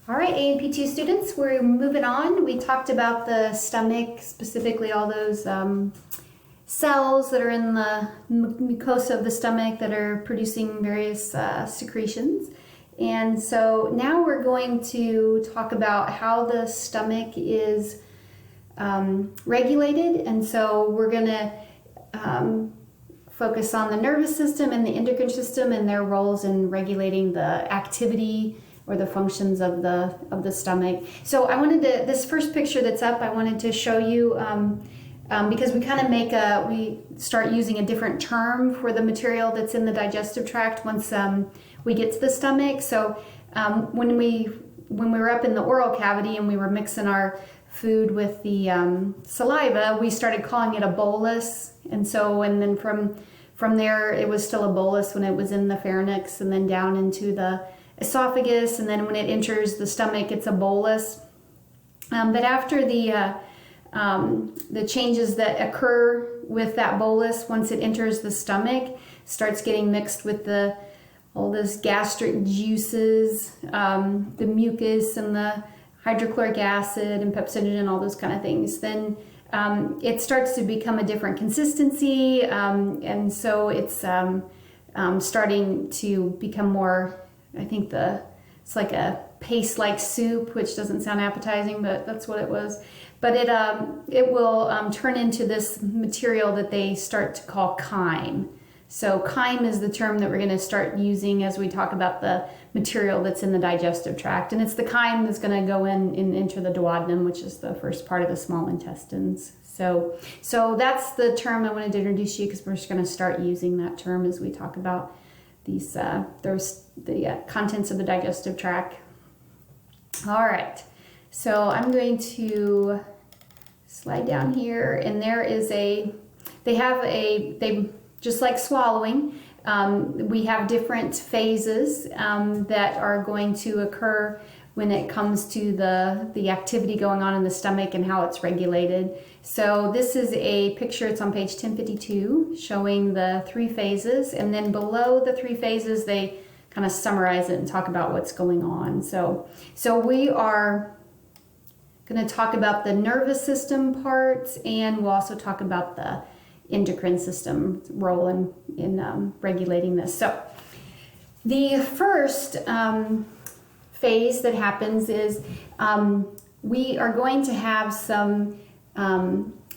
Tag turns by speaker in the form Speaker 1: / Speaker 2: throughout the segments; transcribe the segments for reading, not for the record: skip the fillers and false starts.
Speaker 1: All right, A&P2 students, we're moving on. We talked about the stomach, specifically all those cells that are in the mucosa of the stomach that are producing various secretions. And so now we're going to talk about how the stomach is regulated. And so we're going to focus on the nervous system and the endocrine system and their roles in regulating the activity or the functions of the stomach. So I wanted to, this first picture that's up, I wanted to show you because we kind of we start using a different term for the material that's in the digestive tract once we get to the stomach. So when we were up in the oral cavity and we were mixing our food with the saliva, we started calling it a bolus. And then from there, it was still a bolus when it was in the pharynx and then down into the esophagus, and then when it enters the stomach, it's a bolus. But after the changes that occur with that bolus, once it enters the stomach, starts getting mixed with all this gastric juices, the mucus and the hydrochloric acid and pepsinogen, all those kind of things, then it starts to become a different consistency, and so it's starting to become more, I think it's like a paste-like soup, which doesn't sound appetizing, but that's what it was. But it will turn into this material that they start to call chyme. So chyme is the term that we're going to start using as we talk about the material that's in the digestive tract. And it's the chyme that's going to go in and enter the duodenum, which is the first part of the small intestines. So that's the term I wanted to introduce you, because we're just going to start using that term as we talk about the contents of the digestive tract. All right, so I'm going to slide down here, and there is they just like swallowing, we have different phases that are going to occur when it comes to the activity going on in the stomach and how it's regulated. So this is a picture, it's on page 1052, showing the 3 phases, and then below the 3 phases they kind of summarize it and talk about what's going on. So we are going to talk about the nervous system parts, and we'll also talk about the endocrine system role in regulating this. So the first phase that happens is we are going to have some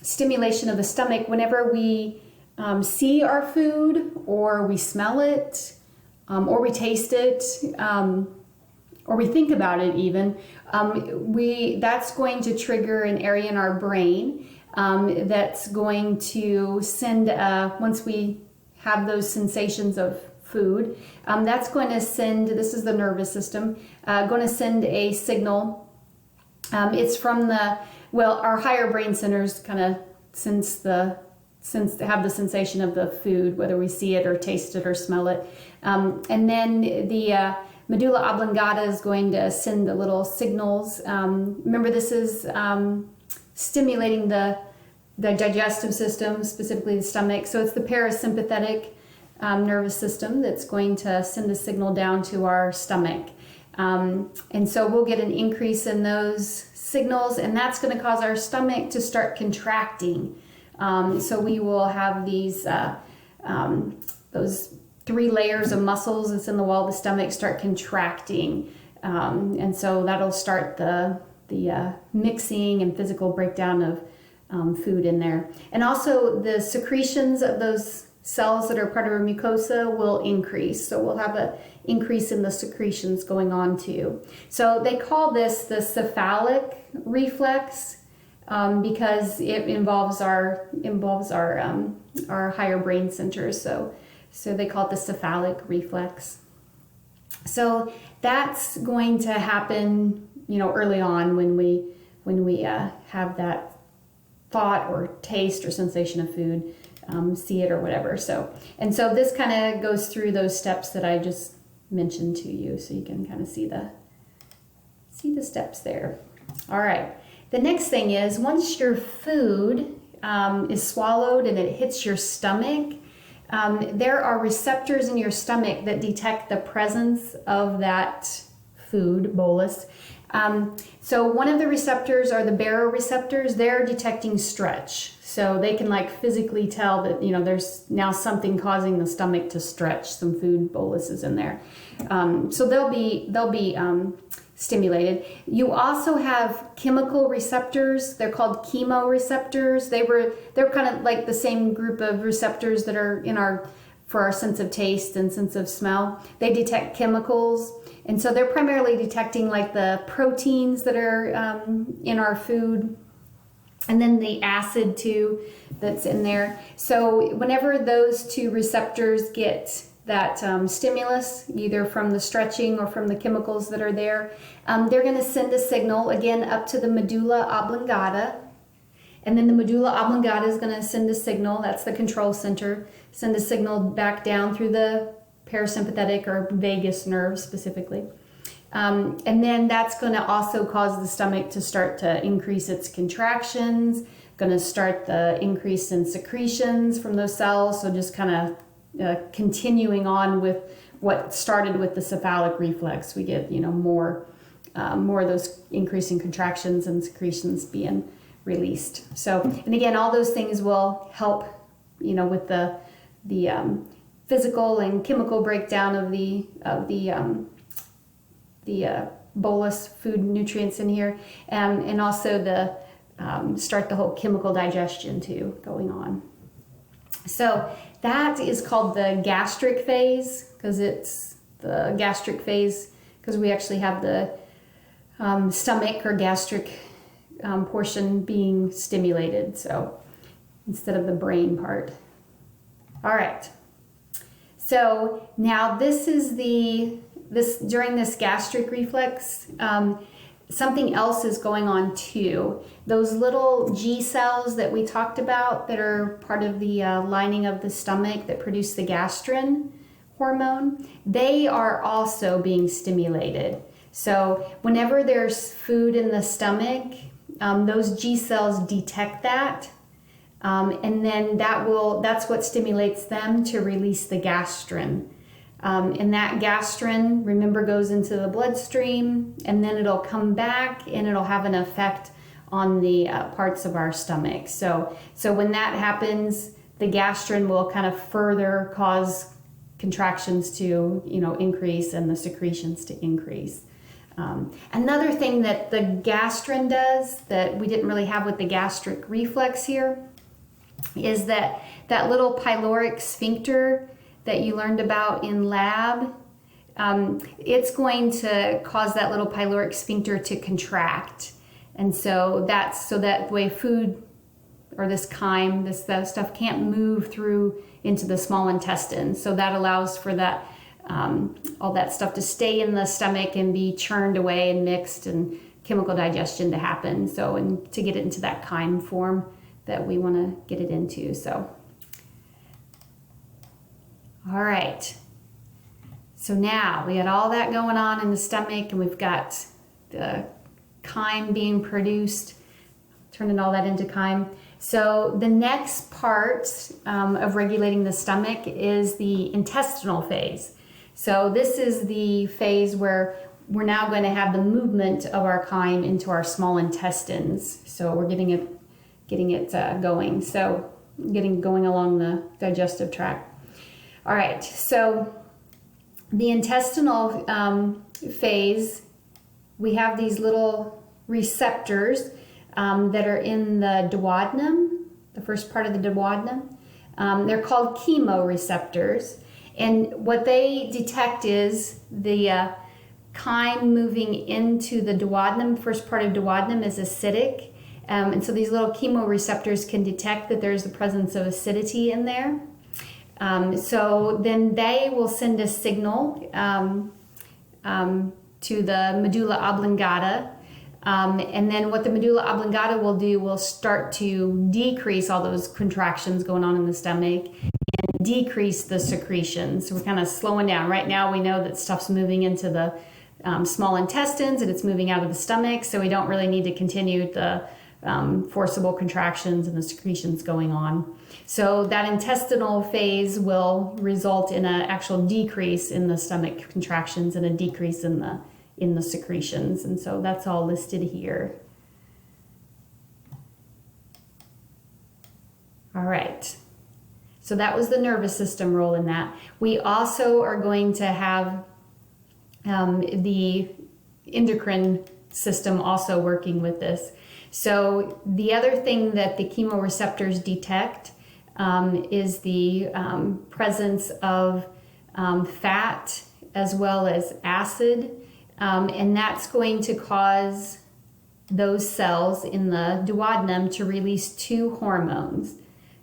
Speaker 1: stimulation of the stomach whenever we see our food, or we smell it, or we taste it, or we think about it even. That's going to trigger an area in our brain that's going to send, once we have those sensations of food, that's going to send, this is the nervous system, going to send a signal. It's from our higher brain centers kind of have the sensation of the food, whether we see it or taste it or smell it. And then the medulla oblongata is going to send the little signals. Remember, this is stimulating the digestive system, specifically the stomach. So it's the parasympathetic nervous system that's going to send a signal down to our stomach. And so we'll get an increase in those signals, and that's going to cause our stomach to start contracting. So we will have those 3 layers of muscles that's in the wall of the stomach start contracting. And so that'll start the mixing and physical breakdown of food in there. And also the secretions of those cells that are part of our mucosa will increase. So we'll have an increase in the secretions going on too. So they call this the cephalic reflex because it involves our higher brain centers. So they call it the cephalic reflex. So that's going to happen, early on when we have that thought or taste or sensation of food, see it or whatever. So this kind of goes through those steps that I just mentioned to you, so you can kind of see the steps there. All right. The next thing is, once your food is swallowed and it hits your stomach, there are receptors in your stomach that detect the presence of that food, bolus. So one of the receptors are the baroreceptors. They're detecting stretch. So they can like physically tell that, there's now something causing the stomach to stretch, some food boluses in there. So they'll be stimulated. You also have chemical receptors. They're called chemoreceptors. They're kind of like the same group of receptors that are for our sense of taste and sense of smell. They detect chemicals. And so they're primarily detecting like the proteins that are in our food, and then the acid too that's in there. So whenever those two receptors get that stimulus, either from the stretching or from the chemicals that are there, they're going to send a signal again up to the medulla oblongata. And then the medulla oblongata is going to send a signal, that's the control center, send a signal back down through the parasympathetic or vagus nerve specifically. And then that's going to also cause the stomach to start to increase its contractions, going to start the increase in secretions from those cells. So just kind of continuing on with what started with the cephalic reflex. We get, more of those increasing contractions and secretions being released. So, and again, all those things will help, with the physical and chemical breakdown of the bolus food nutrients in here, and also the start the whole chemical digestion too going on. So that is called the gastric phase, because it's the gastric phase because we actually have the stomach or gastric portion being stimulated, so instead of the brain part. All right. So now this is during this gastric reflex, something else is going on too. Those little G cells that we talked about that are part of the lining of the stomach that produce the gastrin hormone, they are also being stimulated. So whenever there's food in the stomach, those G cells detect that. And then that's what stimulates them to release the gastrin. And that gastrin, remember, goes into the bloodstream, and then it'll come back and it'll have an effect on the parts of our stomach. So when that happens, the gastrin will kind of further cause contractions to, increase and the secretions to increase. Another thing that the gastrin does that we didn't really have with the gastric reflex here is that little pyloric sphincter that you learned about in lab, it's going to cause that little pyloric sphincter to contract. And so that way food or this chyme, that stuff can't move through into the small intestine. So that allows for that all that stuff to stay in the stomach and be churned away and mixed and chemical digestion to happen. So, and to get it into that chyme form that we want to get it into. So, all right. So now we got all that going on in the stomach, and we've got the chyme being produced, turning all that into chyme. So the next part of regulating the stomach is the intestinal phase. So this is the phase where we're now going to have the movement of our chyme into our small intestines. So we're getting it going. So getting going along the digestive tract. All right. So the intestinal phase, we have these little receptors that are in the duodenum, the first part of the duodenum. They're called chemoreceptors. And what they detect is the chyme moving into the duodenum. First part of duodenum is acidic. And so these little chemoreceptors can detect that there's the presence of acidity in there. So then they will send a signal to the medulla oblongata. And then what the medulla oblongata will do will start to decrease all those contractions going on in the stomach and decrease the secretions. So we're kind of slowing down. Right now we know that stuff's moving into the small intestines and it's moving out of the stomach, so we don't really need to continue the forcible contractions and the secretions going on. So that intestinal phase will result in an actual decrease in the stomach contractions and a decrease in in the secretions. And so that's all listed here. All right. So that was the nervous system role in that. We also are going to have the endocrine system also working with this. So the other thing that the chemoreceptors detect is the presence of fat as well as acid, and that's going to cause those cells in the duodenum to release two hormones.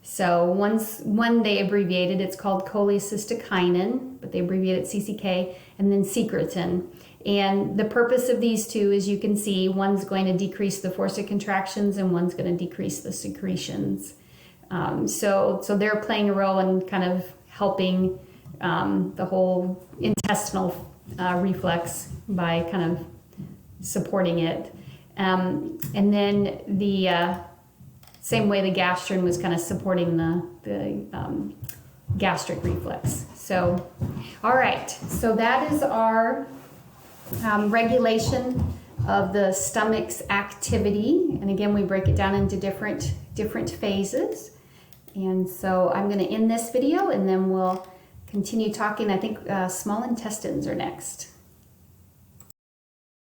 Speaker 1: So one they abbreviated, it's called cholecystokinin, but they abbreviate it CCK, and then secretin. And the purpose of these two, as you can see, one's going to decrease the force of contractions and one's going to decrease the secretions. So they're playing a role in kind of helping the whole intestinal reflex by kind of supporting it. And then the same way the gastrin was kind of supporting the gastric reflex. So, all right, so that is our regulation of the stomach's activity. And again, we break it down into different phases. And so I'm going to end this video and then we'll continue talking. I think small intestines are next.